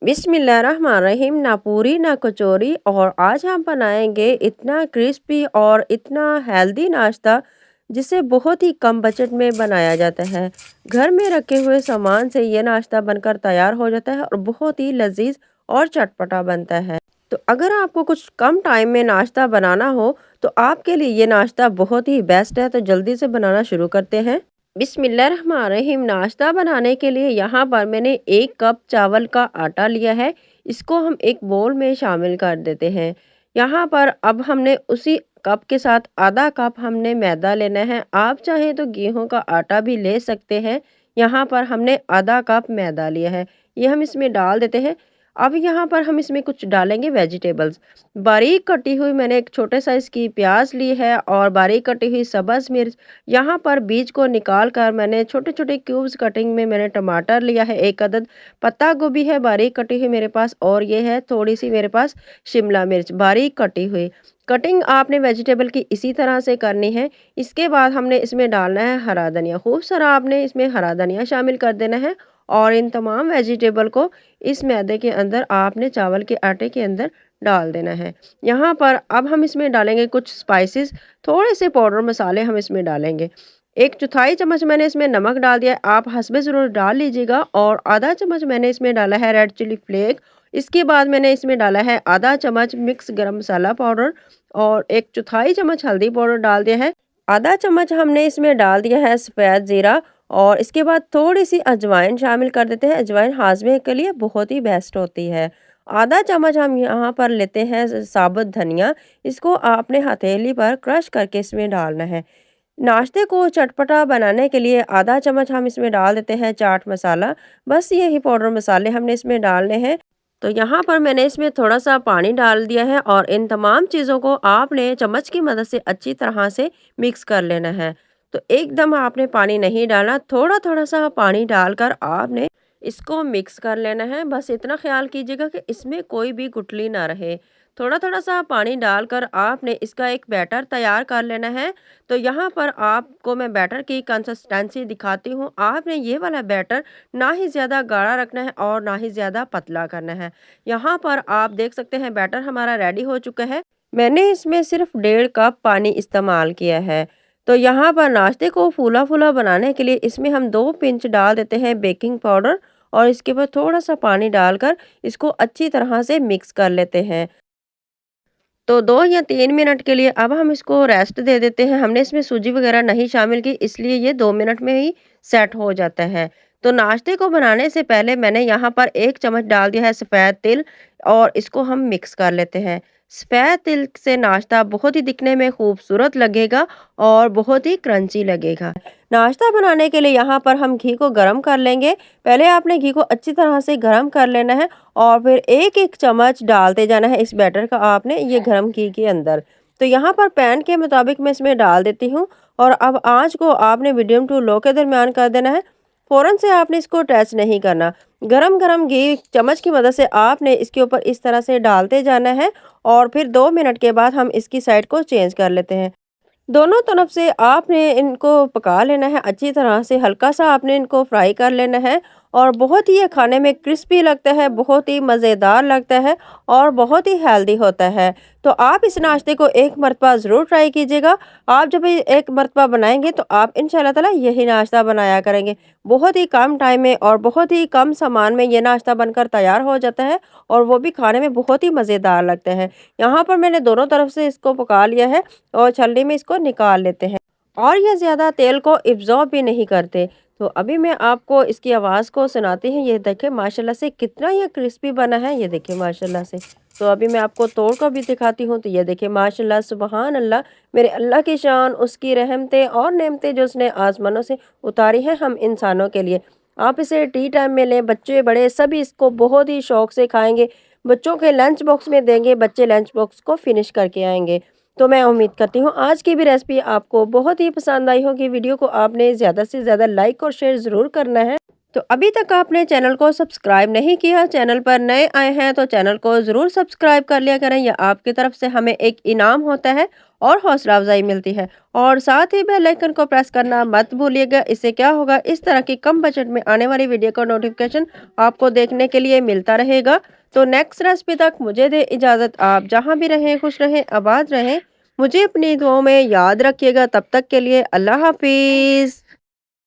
बिस्मिल्लाहिर्रहमानिर्रहीम। ना पूरी ना कचौरी। और आज हम बनाएंगे इतना क्रिस्पी और इतना हेल्दी नाश्ता जिसे बहुत ही कम बजट में बनाया जाता है। घर में रखे हुए सामान से ये नाश्ता बनकर तैयार हो जाता है और बहुत ही लजीज और चटपटा बनता है। तो अगर आपको कुछ कम टाइम में नाश्ता बनाना हो तो आपके लिए ये नाश्ता बहुत ही बेस्ट है। तो जल्दी से बनाना शुरू करते हैं। बिस्मिल्लाहिर्रहमानिर्रहीम। नाश्ता बनाने के लिए यहाँ पर मैंने 1 कप चावल का आटा लिया है। इसको हम एक बोल में शामिल कर देते हैं। यहाँ पर अब हमने उसी कप के साथ आधा कप हमने मैदा लेना है। आप चाहें तो गेहूं का आटा भी ले सकते हैं। यहाँ पर हमने आधा कप मैदा लिया है। ये हम इसमें डाल देते हैं। अब यहाँ पर हम इसमें कुछ डालेंगे वेजिटेबल्स। बारीक कटी हुई मैंने एक छोटे साइज़ की प्याज ली है और बारीक कटी हुई सब्ज़ मिर्च। यहाँ पर बीज को निकाल कर मैंने छोटे छोटे क्यूब्स कटिंग में मैंने टमाटर लिया है 1 अदद। पत्ता गोभी है बारीक कटी हुई मेरे पास, और ये है थोड़ी सी मेरे पास शिमला मिर्च बारीक कटी हुई। कटिंग आपने वेजिटेबल की इसी तरह से करनी है। इसके बाद हमने इसमें डालना है हरा धनिया। खूब सारा आपने इसमें हरा धनिया शामिल कर देना है। और इन तमाम वेजिटेबल को इस मैदे के अंदर आपने चावल के आटे के अंदर डाल देना है। यहाँ पर अब हम इसमें डालेंगे कुछ स्पाइसेस। थोड़े से पाउडर मसाले हम इसमें डालेंगे। 1/4 चम्मच मैंने इसमें नमक डाल दिया है, आप हस्बे ज़रूर डाल लीजिएगा। और आधा चम्मच मैंने इसमें डाला है रेड चिली फ्लेक। इसके बाद मैंने इसमें डाला है आधा चम्मच मिक्स गरम मसाला पाउडर। और 1/4 चम्मच हल्दी पाउडर डाल दिया है। आधा चम्मच हमने इसमें डाल दिया है सफ़ेद ज़ीरा। और इसके बाद थोड़ी सी अजवाइन शामिल कर देते हैं। अजवाइन हाजमे के लिए बहुत ही बेस्ट होती है। आधा चम्मच हम यहाँ पर लेते हैं साबुत धनिया। इसको आपने हथेली पर क्रश करके इसमें डालना है। नाश्ते को चटपटा बनाने के लिए आधा चम्मच हम इसमें डाल देते हैं चाट मसाला। बस यही पाउडर मसाले हमने इसमें डालने हैं। तो यहाँ पर मैंने इसमें थोड़ा सा पानी डाल दिया है और इन तमाम चीज़ों को आपने चम्मच की मदद से अच्छी तरह से मिक्स कर लेना है। तो एकदम आपने पानी नहीं डालना, थोड़ा थोड़ा सा पानी डालकर आपने इसको मिक्स कर लेना है। बस इतना ख्याल कीजिएगा कि इसमें कोई भी गुठली ना रहे। थोड़ा थोड़ा सा पानी डालकर आपने इसका एक बैटर तैयार कर लेना है। तो यहाँ पर आपको मैं बैटर की कंसिस्टेंसी दिखाती हूँ। आपने ये वाला बैटर ना ही ज़्यादा गाढ़ा रखना है और ना ही ज़्यादा पतला करना है। यहाँ पर आप देख सकते हैं बैटर हमारा रेडी हो चुका है। मैंने इसमें सिर्फ 1.5 कप पानी इस्तेमाल किया है। तो यहाँ पर नाश्ते को फूला फूला बनाने के लिए इसमें हम 2 पिंच डाल देते हैं बेकिंग पाउडर। और इसके बाद थोड़ा सा पानी डालकर इसको अच्छी तरह से मिक्स कर लेते हैं। तो 2 या 3 मिनट के लिए अब हम इसको रेस्ट दे देते हैं। हमने इसमें सूजी वगैरह नहीं शामिल की, इसलिए ये 2 मिनट में ही सेट हो जाता है। तो नाश्ते को बनाने से पहले मैंने यहाँ पर 1 चम्मच डाल दिया है सफ़ेद तिल। और इसको हम मिक्स कर लेते हैं। सफ़ेद तिल से नाश्ता बहुत ही दिखने में खूबसूरत लगेगा और बहुत ही क्रंची लगेगा। नाश्ता बनाने के लिए यहाँ पर हम घी को गर्म कर लेंगे। पहले आपने घी को अच्छी तरह से गर्म कर लेना है और फिर एक एक चम्मच डालते जाना है इस बैटर का आपने ये गरम घी के अंदर। तो यहाँ पर पैन के मुताबिक मैं इसमें डाल देती हूँ। और अब आंच को आपने मीडियम टू लो के दरमियान कर देना है। फ़ौरन से आपने इसको टच नहीं करना। गरम गरम घी चम्मच की मदद से आपने इसके ऊपर इस तरह से डालते जाना है। और फिर 2 मिनट के बाद हम इसकी साइड को चेंज कर लेते हैं। दोनों तरफ से आपने इनको पका लेना है अच्छी तरह से, हल्का सा आपने इनको फ्राई कर लेना है। और बहुत ही ये खाने में क्रिस्पी लगता है, बहुत ही मज़ेदार लगता है और बहुत ही हेल्दी होता है। तो आप इस नाश्ते को एक मरतबा ज़रूर ट्राई कीजिएगा। आप जब ये एक मरतबा बनाएंगे तो आप इंशाल्लाह ताला यही नाश्ता बनाया करेंगे। बहुत ही कम टाइम में और बहुत ही कम सामान में ये नाश्ता बनकर तैयार हो जाता है। और वो भी खाने में बहुत ही मज़ेदार लगता है। यहाँ पर मैंने दोनों तरफ से इसको पका लिया है और छलनी में इसको निकाल लेते हैं। और ये ज़्यादा तेल को एब्ज़ॉर्ब भी नहीं करते। तो अभी मैं आपको इसकी आवाज़ को सुनाती हूँ। ये देखिए माशाल्लाह से कितना ये क्रिस्पी बना है, ये देखिए माशाल्लाह से। तो अभी मैं आपको तोड़ कर भी दिखाती हूँ। तो ये देखिए माशाल्लाह सुबहान अल्लाह, मेरे अल्लाह की शान, उसकी रहमतें और नेमतें जो उसने आसमानों से उतारी हैं हम इंसानों के लिए। आप इसे टी टाइम में लें, बच्चे बड़े सभी इसको बहुत ही शौक से खाएँगे। बच्चों के लंच बॉक्स में देंगे, बच्चे लंच बॉक्स को फिनिश करके आएँगे। तो मैं उम्मीद करती हूँ आज की भी रेसिपी आपको बहुत ही पसंद आई होगी। वीडियो को आपने ज़्यादा से ज़्यादा लाइक और शेयर ज़रूर करना है। तो अभी तक आपने चैनल को सब्सक्राइब नहीं किया, चैनल पर नए आए हैं तो चैनल को ज़रूर सब्सक्राइब कर लिया करें। यह आपकी तरफ से हमें एक इनाम होता है। और हौसला अफ़ज़ाई मिलती है। और साथ ही बेल आइकन को प्रेस करना मत भूलिएगा। इससे क्या होगा, इस तरह की कम बजट में आने वाली वीडियो का नोटिफ़िकेशन आपको देखने के लिए मिलता रहेगा। तो नेक्स्ट रेसिपी तक मुझे दें इजाज़त। आप जहाँ भी रहें, खुश रहें, आबाद रहें। मुझे अपनी दुआओं में याद रखिएगा। तब तक के लिए अल्लाह हाफ़िज़।